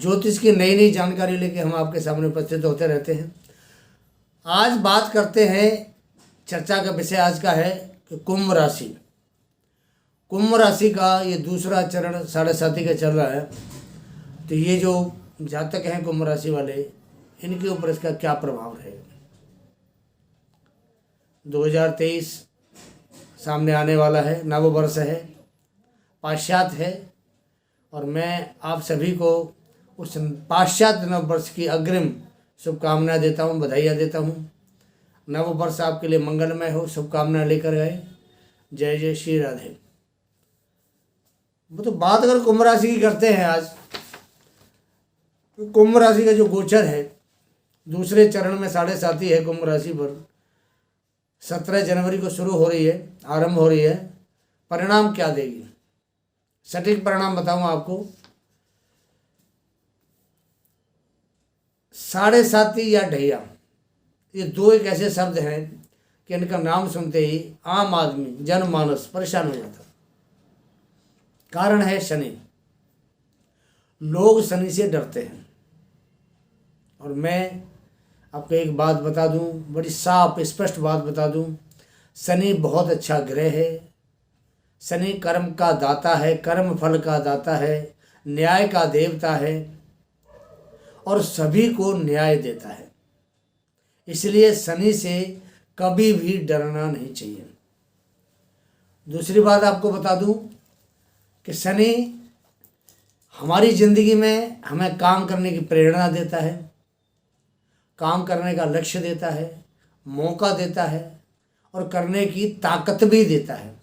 ज्योतिष की नई नई जानकारी लेके हम आपके सामने उपस्थित होते रहते हैं। आज बात करते हैं, चर्चा का विषय आज का है कि कुंभ राशि। कुंभ राशि का ये दूसरा चरण 7.5 का चल रहा है। तो ये जो जातक हैं कुंभ राशि वाले, इनके ऊपर इसका क्या प्रभाव रहेगा। 2023 सामने आने वाला है, नव वर्ष है, पाश्चात्य है, और मैं आप सभी को उस पाश्चात्य नव वर्ष की अग्रिम शुभकामनाएं देता हूँ, बधाइयाँ देता हूँ। नव वर्ष आपके लिए मंगलमय हो, शुभकामनाएं लेकर गए। जय जय श्री राधे। वो तो बात अगर कुंभ राशि की करते हैं आज, तो कुंभ राशि का जो गोचर है दूसरे चरण में 7.5 है कुंभ राशि पर। 17 जनवरी को शुरू हो रही है, आरंभ हो रही है। परिणाम क्या देगी, सटीक परिणाम बताऊं आपको। 7.5 या ढैया, ये दो एक ऐसे शब्द हैं कि इनका नाम सुनते ही आम आदमी, जनमानस परेशान हो जाता। कारण है शनि। लोग शनि से डरते हैं। और मैं आपको एक बात बता दूं, बड़ी साफ स्पष्ट बात बता दूं, शनि बहुत अच्छा ग्रह है। शनि कर्म का दाता है, कर्म फल का दाता है, न्याय का देवता है और सभी को न्याय देता है। इसलिए शनि से कभी भी डरना नहीं चाहिए। दूसरी बात आपको बता दूं कि शनि हमारी ज़िंदगी में हमें काम करने की प्रेरणा देता है, काम करने का लक्ष्य देता है, मौका देता है और करने की ताकत भी देता है।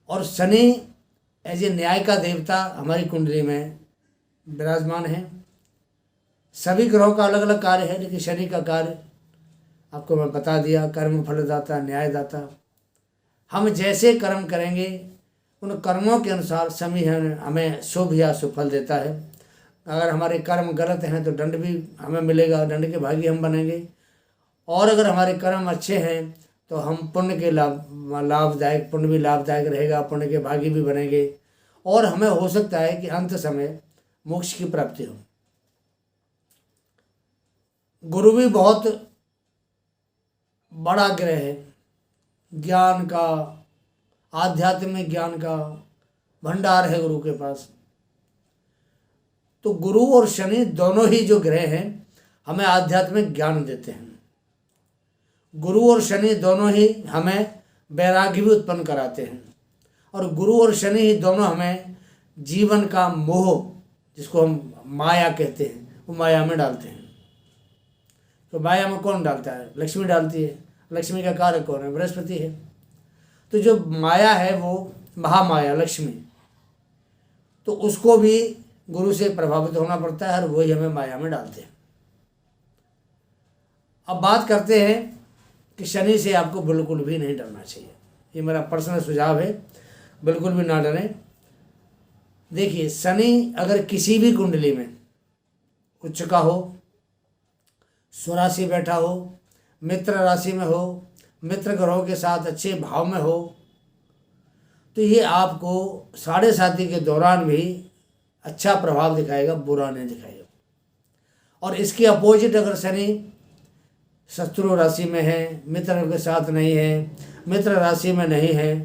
और शनि एज ए न्याय का देवता हमारी कुंडली में विराजमान है। सभी ग्रहों का अलग अलग कार्य है, लेकिन शनि का कार्य आपको मैं बता दिया, कर्म फलदाता, न्यायदाता। हम जैसे कर्म करेंगे उन कर्मों के अनुसार शनि हमें शुभ या सुफल देता है। अगर हमारे कर्म गलत हैं तो दंड भी हमें मिलेगा, दंड के भागी हम बनेंगे। और अगर हमारे कर्म अच्छे हैं तो हम पुण्य के लाभदायक, पुण्य भी लाभदायक रहेगा, पुण्य के भागी भी बनेंगे। और हमें हो सकता है कि अंत समय मोक्ष की प्राप्ति हो। गुरु भी बहुत बड़ा ग्रह है, ज्ञान का, आध्यात्मिक ज्ञान का भंडार है गुरु के पास। तो गुरु और शनि दोनों ही जो ग्रह हैं हमें आध्यात्मिक ज्ञान देते हैं। गुरु और शनि दोनों ही हमें वैराग्य भी उत्पन्न कराते हैं। और गुरु और शनि ही दोनों हमें जीवन का मोह, जिसको हम माया कहते हैं, वो माया में डालते हैं। तो माया में कौन डालता है? लक्ष्मी डालती है। लक्ष्मी का कारक कौन है? बृहस्पति है। तो जो माया है वो महामाया लक्ष्मी, तो उसको भी गुरु से प्रभावित होना पड़ता है और वही हमें माया में डालते हैं। अब बात करते हैं कि शनि से आपको बिल्कुल भी नहीं डरना चाहिए। ये मेरा पर्सनल सुझाव है, बिल्कुल भी ना डरें। देखिए, शनि अगर किसी भी कुंडली में उच्च का हो, स्वराशि बैठा हो, मित्र राशि में हो, मित्र ग्रहों के साथ अच्छे भाव में हो, तो ये आपको 7.5 के दौरान भी अच्छा प्रभाव दिखाएगा, बुरा नहीं दिखाएगा। और इसके अपोजिट अगर शनि शत्रु राशि में है, मित्र के साथ नहीं है, मित्र राशि में नहीं है,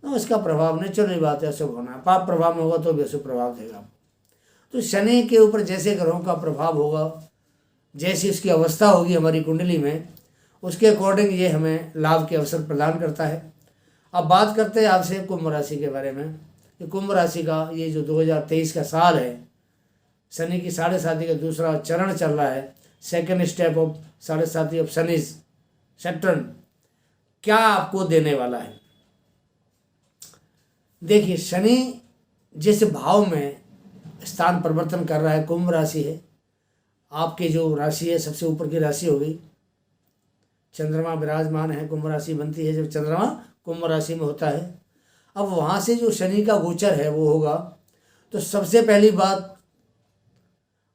तो इसका प्रभाव नेचुरल बात है, अशुभ होना। पाप प्रभाव में होगा तो भी अशुभ प्रभाव देगा। तो शनि के ऊपर जैसे ग्रहों का प्रभाव होगा, जैसी उसकी अवस्था होगी हमारी कुंडली में, उसके अकॉर्डिंग ये हमें लाभ के अवसर प्रदान करता है। अब बात करते हैं आपसे कुंभ राशि के बारे में। कि कुंभ राशि का ये जो 2023 का साल है, शनि की 7.5 का दूसरा चरण चल रहा है, second step of 7.5 of Shani Saturn, क्या आपको देने वाला है। देखिए, शनि जिस भाव में स्थान परिवर्तन कर रहा है, कुंभ राशि है, आपकी जो राशि है सबसे ऊपर की राशि हो गई। चंद्रमा विराजमान है, कुंभ राशि बनती है जब चंद्रमा कुंभ राशि में होता है। अब वहाँ से जो शनि का गोचर है वो होगा, तो सबसे पहली बात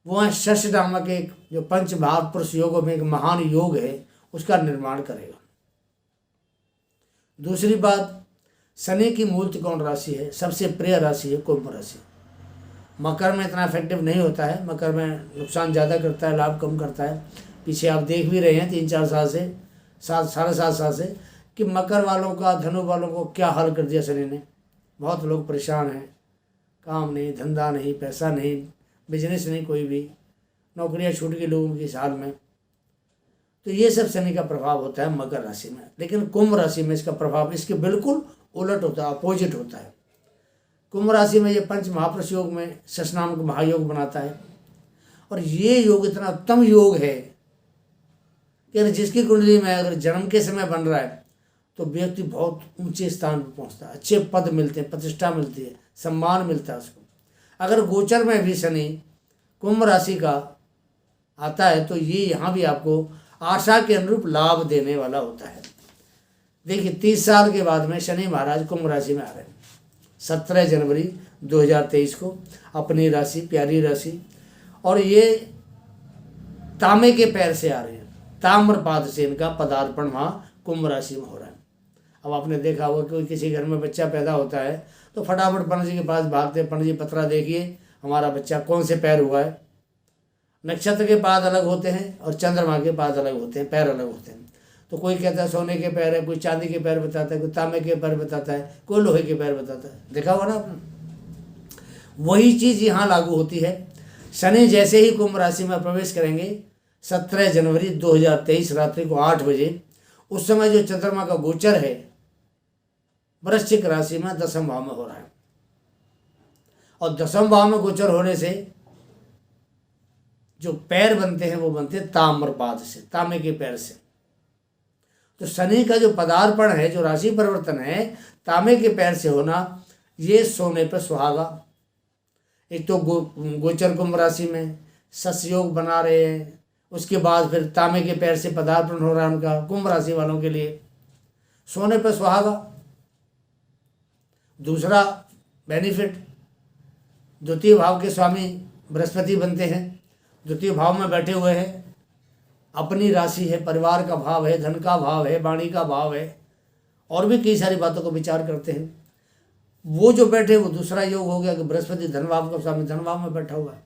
वहाँ शश नामक एक जो पंचभाव पुरुष योगों में एक महान योग है, उसका निर्माण करेगा। दूसरी बात, शनि की मूल त्रिकोण राशि है, सबसे प्रिय राशि है कुंभ राशि। मकर में इतना इफेक्टिव नहीं होता है, मकर में नुकसान ज़्यादा करता है, लाभ कम करता है। पीछे आप देख भी रहे हैं 3-4 साल से, 7-7.5 साल से, कि मकर वालों का, धनु वालों को क्या हाल कर दिया शनि ने। बहुत लोग परेशान हैं, काम नहीं, धंधा नहीं, पैसा नहीं, बिजनेस नहीं, कोई भी, नौकरियां छूट गई लोगों की साल में। तो ये सब शनि का प्रभाव होता है मकर राशि में। लेकिन कुंभ राशि में इसका प्रभाव इसके बिल्कुल उलट होता है, अपोजिट होता है। कुंभ राशि में ये पंच महापुरुष योग में शशनामक महायोग बनाता है, और ये योग इतना उत्तम योग है कि अगर जिसकी कुंडली में अगर जन्म के समय बन रहा है तो व्यक्ति बहुत ऊंचे स्थान पर पहुंचता है, अच्छे पद मिलते हैं, प्रतिष्ठा मिलती है, सम्मान मिलता है उसको। अगर गोचर में भी शनि कुंभ राशि का आता है तो ये यहाँ भी आपको आशा के अनुरूप लाभ देने वाला होता है। देखिए 30 साल के बाद में शनि महाराज कुंभ राशि में आ रहे हैं 17 जनवरी 2023 को, अपनी राशि, प्यारी राशि, और ये तांबे के पैर से आ रहे हैं, ताम्रपाद से इनका पदार्पण वहाँ कुंभ राशि में हो रहा है। अब आपने देखा होगा कि किसी घर में बच्चा पैदा होता है तो फटाफट पंडित जी के पास भागते हैं, पंडित जी पतरा देखिए हमारा बच्चा कौन से पैर हुआ है। नक्षत्र के पाद अलग होते हैं और चंद्रमा के पाद अलग होते हैं, पैर अलग होते हैं। तो कोई कहता है सोने के पैर है, कोई चांदी के पैर बताता है, कोई तांबे के पैर बताता है, कोई लोहे के पैर बताता है। देखा हुआ ना आपने। वही चीज़ यहाँ लागू होती है। शनि जैसे ही कुंभ राशि में प्रवेश करेंगे 17 जनवरी 2023 रात्रि को 8 बजे, उस समय जो चंद्रमा का गोचर है वृश्चिक राशि में 10वें भाव में हो रहा है, और 10वें भाव में गोचर होने से जो पैर बनते हैं वो बनते हैं ताम्रपाद से, तांबे के पैर से। तो शनि का जो पदार्पण है, जो राशि परिवर्तन है, तांबे के पैर से होना, ये सोने पर सुहागा। एक तो गोचर कुंभ राशि में शश योग बना रहे हैं, उसके बाद फिर तांबे के पैर से पदार्पण हो रहा है उनका कुंभ राशि वालों के लिए, सोने पर सुहागा। दूसरा बेनिफिट, द्वितीय भाव के स्वामी बृहस्पति बनते हैं, द्वितीय भाव में बैठे हुए हैं, अपनी राशि है, परिवार का भाव है, धन का भाव है, वाणी का भाव है, और भी कई सारी बातों को विचार करते हैं। वो जो बैठे वो दूसरा योग हो गया कि बृहस्पति धन भाव का स्वामी धन भाव में बैठा हुआ है।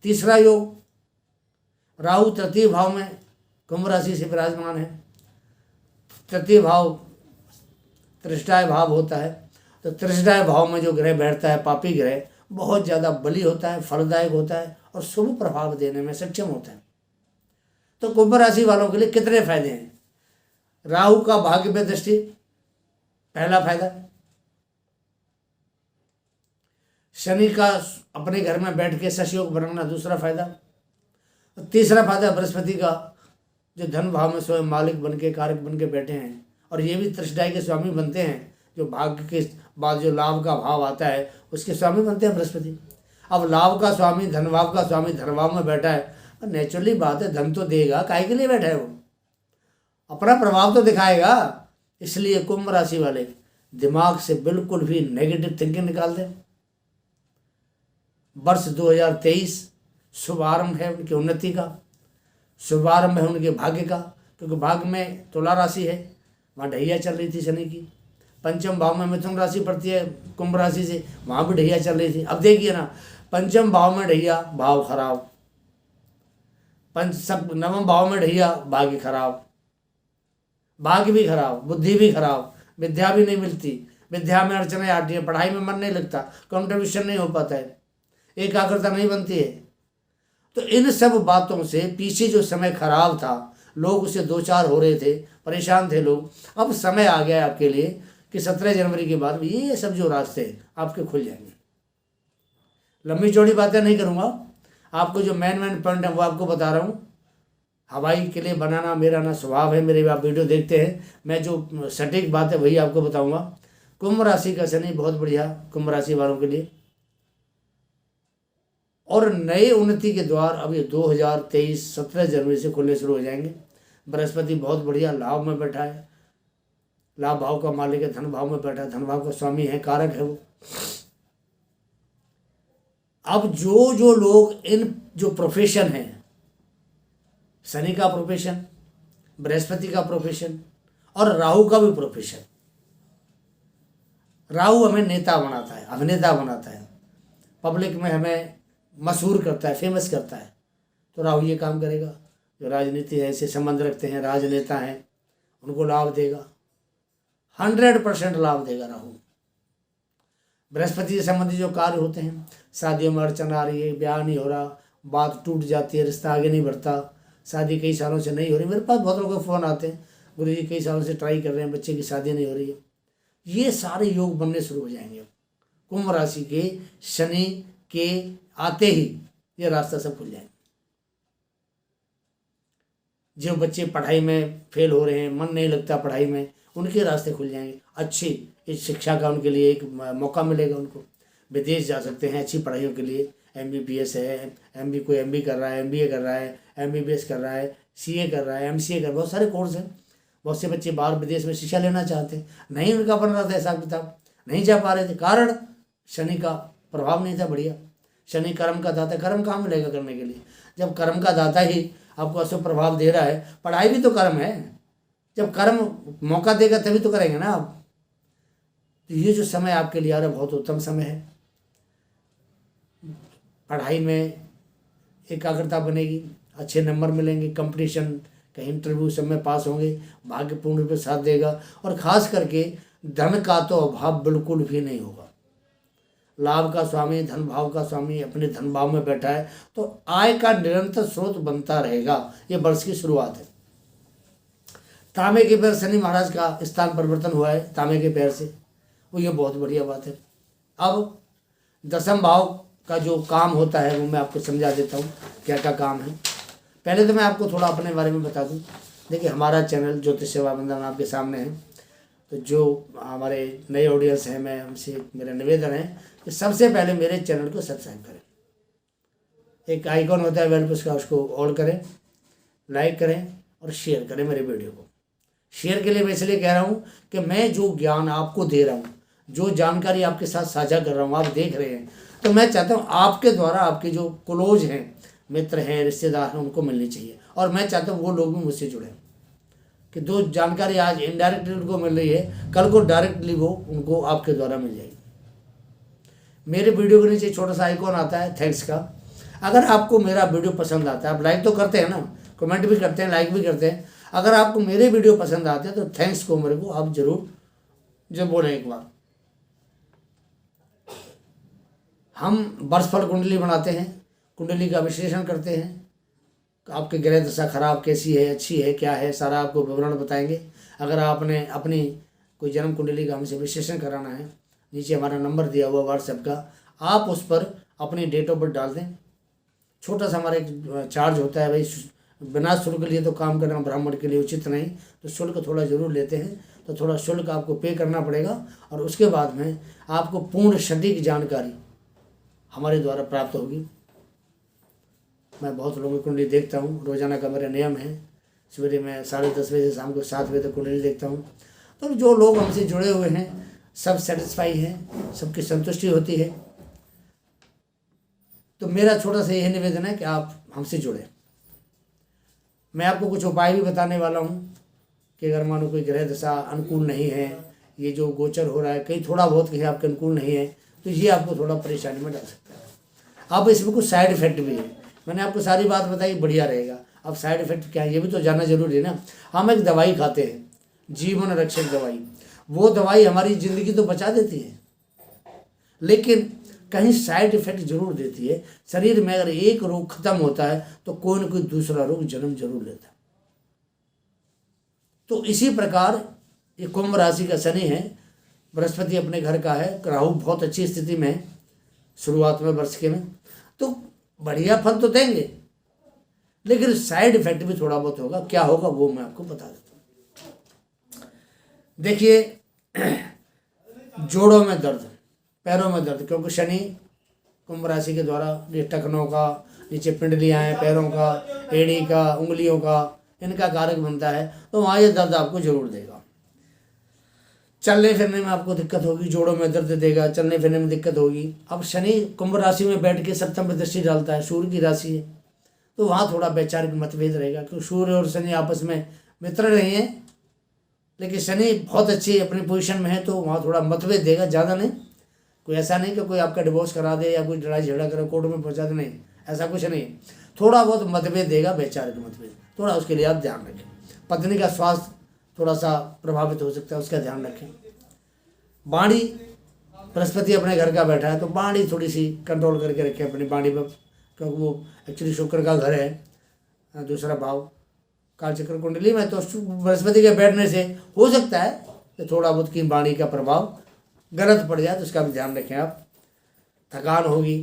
तीसरा योग, राहु तृतीय भाव में कुंभ राशि से विराजमान है। तृतीय भाव त्रिष्ठाय भाव होता है, तो त्रिष्ठाय भाव में जो ग्रह बैठता है, पापी ग्रह, बहुत ज़्यादा बली होता है, फलदायक होता है और शुभ प्रभाव देने में सक्षम होता है। तो कुंभ राशि वालों के लिए कितने फायदे हैं? राहु का भाग्य में दृष्टि, पहला फायदा। शनि का अपने घर में बैठ के शश योग बनाना, दूसरा फायदा। तीसरा फायदा बृहस्पति का जो धन भाव में स्वयं मालिक बन के, कारक बन के बैठे हैं, और ये भी त्रिष्ठाय के स्वामी बनते हैं। जो भाग्य के बाद जो लाभ का भाव आता है उसके स्वामी बनते हैं बृहस्पति। अब लाभ का स्वामी, धन भाव का स्वामी धन भाव में बैठा है, नेचुरली बात है, धन तो देगा, काहे के लिए बैठा है वो, अपना प्रभाव तो दिखाएगा। इसलिए कुंभ राशि वाले दिमाग से बिल्कुल भी नेगेटिव थिंकिंग निकाल दें। वर्ष 2023 शुभारंभ है उनकी उन्नति का, शुभारंभ है उनके भाग्य का, क्योंकि भाग्य में तुला राशि है, वहाँ ढैया चल रही थी शनि की। पंचम भाव में मिथुन राशि पड़ती है कुंभ राशि से, वहाँ भी ढैया चल रही थी। अब देखिए ना, पंचम भाव में ढैया, भाव खराब, नवम भाव में ढैया, भाग्य खराब, भाग्य भी खराब, बुद्धि भी खराब, विद्या भी नहीं मिलती, विद्या में अड़चने आती है, पढ़ाई में मन नहीं लगता, कंट्रीब्यूशन नहीं हो पाता है, एकाग्रता नहीं बनती है। तो इन सब बातों से पीछे जो समय खराब था, लोग उससे दो चार हो रहे थे, परेशान थे लोग। अब समय आ गया है आपके लिए कि 17 जनवरी के बाद ये सब जो रास्ते आपके खुल जाएंगे। लंबी चौड़ी बातें नहीं करूँगा, आपको जो मेन पॉइंट है वो आपको बता रहा हूँ। हवाई के लिए बनाना मेरा ना स्वभाव है, मेरे आप वीडियो देखते हैं, मैं जो सटीक बात है वही आपको बताऊँगा। कुंभ राशि का शनि बहुत बढ़िया कुंभ राशि वालों के लिए, और नए उन्नति के द्वार अब ये 2023 17 जनवरी से खुलने शुरू हो जाएंगे। बृहस्पति बहुत बढ़िया लाभ में बैठा है, लाभ भाव का मालिक है, धन भाव में बैठा है, धन भाव का स्वामी है, कारक है वो। अब जो लोग इन जो प्रोफेशन है, शनि का प्रोफेशन, बृहस्पति का प्रोफेशन और राहु का भी प्रोफेशन। राहु हमें नेता बनाता है, अभिनेता बनाता है, पब्लिक में हमें मशहूर करता है, फेमस करता है। तो राहु ये काम करेगा। जो राजनीति है, ऐसे संबंध रखते हैं, राजनेता हैं, उनको लाभ देगा, 100% लाभ देगा राहु। बृहस्पति से संबंधित जो कार्य होते हैं, शादियों में अड़चन आ रही है, ब्याह नहीं हो रहा, बात टूट जाती है, रिश्ता आगे नहीं बढ़ता, शादी कई सालों से नहीं हो रही। मेरे पास बहुत लोगों के फ़ोन आते हैं, गुरु जी कई सालों से ट्राई कर रहे हैं, बच्चे की शादी नहीं हो रही है। ये सारे योग बनने शुरू हो जाएंगे। कुंभ राशि के शनि के आते ही ये रास्ता सब खुल जाएंगे। जो बच्चे पढ़ाई में फेल हो रहे हैं, मन नहीं लगता पढ़ाई में, उनके रास्ते खुल जाएंगे। अच्छी इस शिक्षा का उनके लिए एक मौका मिलेगा। उनको विदेश जा सकते हैं अच्छी पढ़ाइयों के लिए। MBBS है, कोई MB कर रहा है, MBA कर रहा है, MBBS कर रहा है, CA कर रहा है, MCA कर रहा है, बहुत सारे कोर्स हैं। बहुत से बच्चे बाहर विदेश में शिक्षा लेना चाहते हैं, नहीं उनका बन रहा था हिसाब किताब, नहीं जा पा रहे थे, कारण शनि का प्रभाव नहीं था बढ़िया। शनि कर्म का दाता, कर्म कहाँ मिलेगा करने के लिए? जब कर्म का दाता ही आपको अशुभ प्रभाव दे रहा है, पढ़ाई भी तो कर्म है, जब कर्म मौका देगा तभी तो करेंगे ना आप। तो ये जो समय आपके लिए आ रहा है बहुत उत्तम समय है। पढ़ाई में एकाग्रता बनेगी, अच्छे नंबर मिलेंगे, कंपटीशन कहीं इंटरव्यू सब में पास होंगे, भाग्य पूर्ण रूप से साथ देगा। और खास करके धन का तो अभाव बिल्कुल भी नहीं होगा। लाभ का स्वामी, धन भाव का स्वामी अपने धन भाव में बैठा है, तो आय का निरंतर स्रोत बनता रहेगा। ये वर्ष की शुरुआत है। तांबे के पैर शनि महाराज का स्थान परिवर्तन हुआ है तांबे के पैर से, वो ये बहुत बढ़िया बात है। अब दसम भाव का जो काम होता है वो मैं आपको समझा देता हूँ क्या क्या काम है। पहले तो मैं आपको थोड़ा अपने बारे में बता दूँ। देखिए, हमारा चैनल ज्योतिष सेवा बंधन आपके सामने है। तो जो हमारे नए ऑडियंस हैं, मैं उनसे मेरा निवेदन है कि सबसे पहले मेरे चैनल को सब्सक्राइब करें। एक आइकॉन होता है बेल का, उसको ऑल करें, लाइक करें और शेयर करें मेरे वीडियो को। शेयर के लिए मैं इसलिए कह रहा हूँ कि मैं जो ज्ञान आपको दे रहा हूँ, जो जानकारी आपके साथ साझा कर रहा हूँ, आप देख रहे हैं, तो मैं चाहता हूँ आपके द्वारा आपके जो क्लोज हैं, मित्र हैं, रिश्तेदार हैं, उनको मिलनी चाहिए। और मैं चाहता हूँ वो लोग भी मुझसे जुड़ें कि जो जानकारी आज इनडायरेक्टली उनको मिल रही है, कल को डायरेक्टली वो उनको आपके द्वारा मिल जाएगी। मेरे वीडियो के नीचे छोटा सा आइकॉन आता है थैंक्स का। अगर आपको मेरा वीडियो पसंद आता है, आप लाइक तो करते हैं ना, कमेंट भी करते हैं, लाइक भी करते हैं। अगर आपको मेरे वीडियो पसंद आते हैं तो थैंक्स को मेरे को आप जरूर जो बोलें एक बार। हम वर्षफल कुंडली बनाते हैं, कुंडली का विश्लेषण करते हैं, आपकी ग्रह दशा खराब कैसी है, अच्छी है, क्या है, सारा आपको विवरण बताएंगे। अगर आपने अपनी कोई जन्म कुंडली का हमसे विश्लेषण कराना है, नीचे हमारा नंबर दिया हुआ व्हाट्सएप का, आप उस पर अपनी डेट ऑफ बर्थ डाल दें। छोटा सा हमारा एक चार्ज होता है भाई, बिना शुल्क के लिए तो काम करना ब्राह्मण के लिए उचित नहीं, तो शुल्क थोड़ा ज़रूर लेते हैं। तो थोड़ा शुल्क आपको पे करना पड़ेगा और उसके बाद में आपको पूर्ण सटीक जानकारी हमारे द्वारा प्राप्त होगी। मैं बहुत लोगों की कुंडली देखता हूँ, रोज़ाना का मेरा नियम है। सवेरे मैं 10:30 बजे से शाम को 7 बजे तक कुंडली देखता हूँ। तो जो लोग हमसे जुड़े हुए हैं सब सेटिस्फाई हैं, सबकी संतुष्टि होती है। तो मेरा छोटा सा यह निवेदन है कि आप हमसे जुड़ें। मैं आपको कुछ उपाय भी बताने वाला हूँ कि अगर मानो कोई ग्रह दशा अनुकूल नहीं है, ये जो गोचर हो रहा है कहीं थोड़ा बहुत कहीं आपके अनुकूल नहीं है, तो ये आपको थोड़ा परेशानी में डाल सकता है। अब इसमें कुछ साइड इफेक्ट भी है। मैंने आपको सारी बात बताई, बढ़िया रहेगा। अब साइड इफेक्ट क्या है ये भी तो जानना जरूरी है ना। हम एक दवाई खाते हैं, जीवन रक्षक दवाई। वो दवाई हमारी ज़िंदगी तो बचा देती है, लेकिन कहीं साइड इफेक्ट जरूर देती है। शरीर में अगर एक रोग खत्म होता है तो कोई न कोई दूसरा रोग जन्म जरूर लेता है। तो इसी प्रकार ये कुंभ राशि का शनि है, बृहस्पति अपने घर का है, राहु बहुत अच्छी स्थिति में है शुरुआत में वर्ष के में, तो बढ़िया फल तो देंगे, लेकिन साइड इफेक्ट भी थोड़ा बहुत होगा। क्या होगा वो मैं आपको बता देता हूँ। देखिए, जोड़ों में दर्द, पैरों में दर्द, क्योंकि शनि कुंभ राशि के द्वारा ये टखनों का, नीचे पिंडलियाँ हैं, पैरों का, एड़ी का, उंगलियों का, इनका कारक बनता है। तो वहाँ ये दर्द आपको जरूर देगा। चलने फिरने में आपको दिक्कत होगी, जोड़ों में दर्द देगा, चलने फिरने में दिक्कत होगी। अब शनि कुंभ राशि में बैठ के सप्तम में दृष्टि डालता है, सूर्य की राशि है, तो वहाँ थोड़ा वैचारिक मतभेद रहेगा। क्योंकि सूर्य और शनि आपस में मित्र नहीं है, लेकिन शनि बहुत अच्छी अपनी पोजीशन में है, तो वहाँ थोड़ा मतभेद देगा, ज़्यादा नहीं। कोई ऐसा नहीं कि कोई आपका डिवोर्स करा दे या कोई लड़ाई झगड़ा करे कोर्ट में पहुंचा दे, नहीं, ऐसा कुछ नहीं। थोड़ा बहुत मतभेद देगा, वैचारिक मतभेद, थोड़ा उसके लिए आप ध्यान रखें। पत्नी का स्वास्थ्य थोड़ा सा प्रभावित हो सकता है, उसका ध्यान रखें। वाणी, बृहस्पति अपने घर का बैठा है तो वाणी थोड़ी सी कंट्रोल करके रखें अपनी वाणी पर, क्योंकि वो एक्चुअली शुक्र का घर है, दूसरा भाव कालचक्र कुंडली में, तो बृहस्पति के बैठने से हो सकता है कि थोड़ा बहुत की वाणी का प्रभाव गलत पड़ जाए, तो उसका भी ध्यान रखें आप। थकान होगी,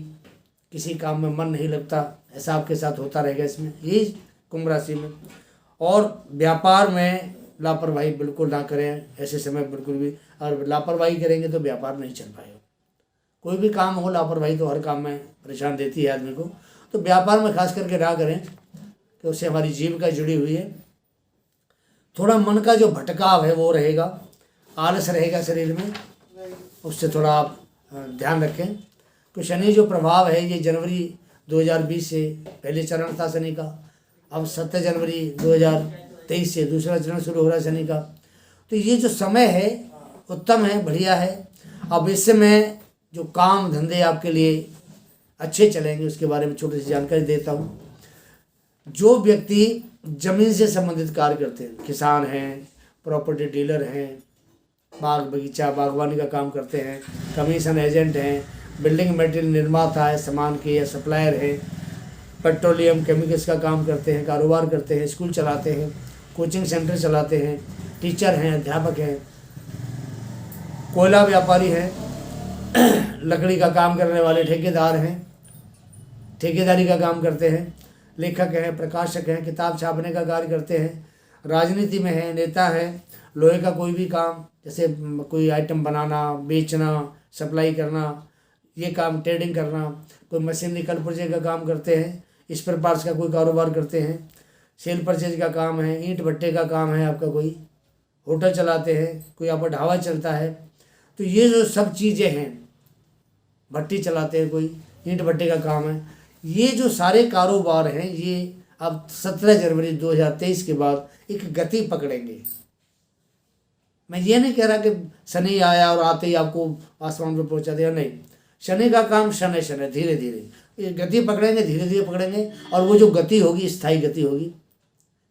किसी काम में मन नहीं लगता, ऐसा आपके साथ होता रहेगा इसमें, यही कुंभ राशि में। और व्यापार में लापरवाही बिल्कुल ना करें ऐसे समय, बिल्कुल भी, और लापरवाही करेंगे तो व्यापार नहीं चल पाएगा। कोई भी काम हो, लापरवाही तो हर काम में परेशान देती है आदमी को, तो व्यापार में खास करके ना करें कि उससे हमारी जीविका जुड़ी हुई है। थोड़ा मन का जो भटकाव है वो रहेगा, आलस रहेगा शरीर में, उससे थोड़ा आप ध्यान रखें। तो शनि जो प्रभाव है ये जनवरी 2020 से पहले चरण था शनि का, अब 7 जनवरी 2023 से दूसरा चरण शुरू हो रहा है शनि का। तो ये जो समय है उत्तम है, बढ़िया है। अब इस समय जो काम धंधे आपके लिए अच्छे चलेंगे उसके बारे में छोटी सी जानकारी देता हूँ। जो व्यक्ति जमीन से संबंधित कार्य करते हैं, किसान हैं, प्रॉपर्टी डीलर हैं, बाग बगीचा बागवानी का काम करते हैं, कमीशन एजेंट हैं, बिल्डिंग मटेरियल निर्माता है सामान के या सप्लायर है, पेट्रोलियम केमिकल्स का काम करते हैं, कारोबार करते हैं, स्कूल चलाते हैं, कोचिंग सेंटर चलाते हैं, टीचर हैं, अध्यापक हैं, कोयला व्यापारी हैं, लकड़ी का काम करने वाले ठेकेदार हैं, ठेकेदारी का काम करते हैं, लेखक हैं, प्रकाशक हैं, किताब छापने का कार्य करते हैं, राजनीति में हैं, नेता हैं, लोहे का कोई भी काम जैसे कोई आइटम बनाना, बेचना, सप्लाई करना, ये काम, ट्रेडिंग करना, कोई मशीनरी कल पुर्जे का काम करते हैं, स्पेयर पार्ट्स का कोई कारोबार करते हैं, सेल परचेज का काम है, ईंट भट्टे का काम है आपका, कोई होटल चलाते हैं, कोई आपका ढाबा चलता है। तो ये जो सब चीज़ें हैं, भट्टी चलाते हैं, कोई ईंट भट्टे का काम है, ये जो सारे कारोबार हैं ये अब 17 जनवरी 2023 के बाद एक गति पकड़ेंगे। मैं ये नहीं कह रहा कि शनि आया और आते ही आपको आसमान पर पहुंचा दिया, नहीं। शनि का काम शनि शनि धीरे धीरे ये गति पकड़ेंगे, धीरे धीरे पकड़ेंगे, और वो जो गति होगी स्थायी गति होगी।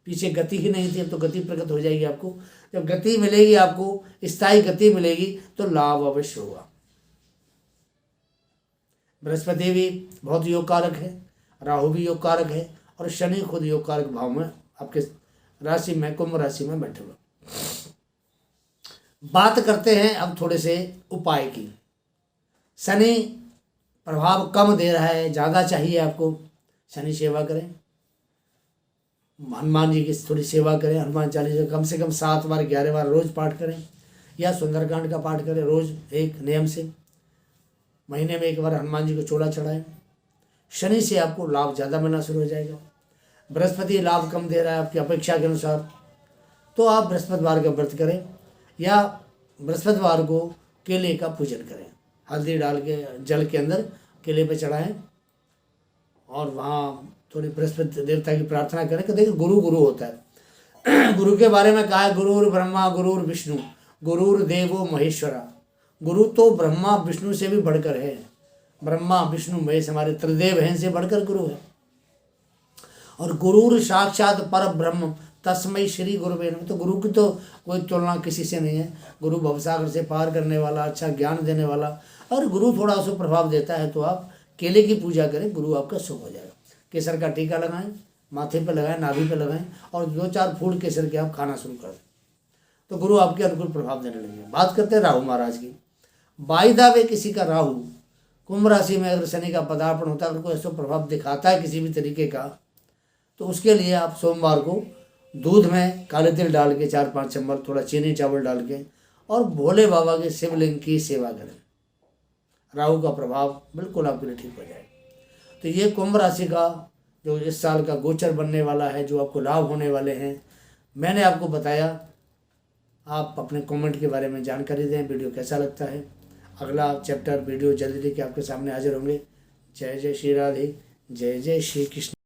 पीछे गति ही नहीं थी, अब तो गति प्रकट हो जाएगी आपको। जब गति मिलेगी आपको, स्थायी गति मिलेगी, तो लाभ अवश्य होगा। बृहस्पति भी बहुत योग कारक है, राहु भी योग कारक है, और शनि खुद योग कारक भाव में आपके राशि में, कुंभ राशि में बैठे हुए। बात करते हैं अब थोड़े से उपाय की। शनि प्रभाव कम दे रहा है, ज़्यादा चाहिए आपको, शनि सेवा करें, हनुमान जी की थोड़ी सेवा करें, हनुमान चालीसा कम से कम 7 बार 11 बार रोज पाठ करें, या सुंदरकांड का पाठ करें रोज एक नियम से। महीने में 1 बार हनुमान जी को चोला चढ़ाएं। शनि से आपको लाभ ज़्यादा मिलना शुरू हो जाएगा। बृहस्पति लाभ कम दे रहा है आपकी अपेक्षा के अनुसार, तो आप बृहस्पतिवार का व्रत करें, या बृहस्पतिवार को केले का पूजन करें, हल्दी डाल के जल के अंदर केले पे चढ़ाएं, और वहाँ थोड़ी बृहस्पति देवता की प्रार्थना करें कि देखिए गुरु गुरु होता है। गुरु के बारे में कहा है, गुरुर ब्रह्मा गुरुर विष्णु गुरुर देवो महेश्वरा। गुरु तो ब्रह्मा विष्णु से भी बढ़कर है, ब्रह्मा विष्णु महेश हमारे त्रिदेव हैं, से बढ़कर गुरु है। और गुरुर साक्षात पर ब्रह्म तस्मै श्री गुरुवे नमः। तो गुरु की तो कोई तुलना किसी से नहीं है। गुरु भवसागर से पार करने वाला, अच्छा ज्ञान देने वाला, और गुरु थोड़ा शुभ प्रभाव देता है, तो आप केले की पूजा करें, गुरु आपका शुभ हो जाएगा। केसर का टीका लगाएं, माथे पे लगाएं, नाभि पे लगाएं, और 2-4 फूल केसर के आप खाना शुरू कर दें, तो गुरु आपके अनुकूल प्रभाव देने लगेंगे। बात करते हैं राहु महाराज की। बाई द वे किसी का राहु कुंभ राशि में अगर शनि का पदार्पण होता है, अगर कोई ऐसा प्रभाव दिखाता है किसी भी तरीके का, तो उसके लिए आप सोमवार को दूध में काले तिल डाल के 4-5 चम्मच थोड़ा चीनी चावल डाल के और भोले बाबा के शिवलिंग की सेवा करें। राहु का प्रभाव बिल्कुल आपके लिए ठीक हो जाएगा। तो ये कुंभ राशि का जो इस साल का गोचर बनने वाला है, जो आपको लाभ होने वाले हैं, मैंने आपको बताया। आप अपने कमेंट के बारे में जानकारी दें, वीडियो कैसा लगता है। अगला चैप्टर वीडियो जल्दी लेके आपके सामने हाजिर होंगे। जय जय श्री राधे, जय जय श्री कृष्ण।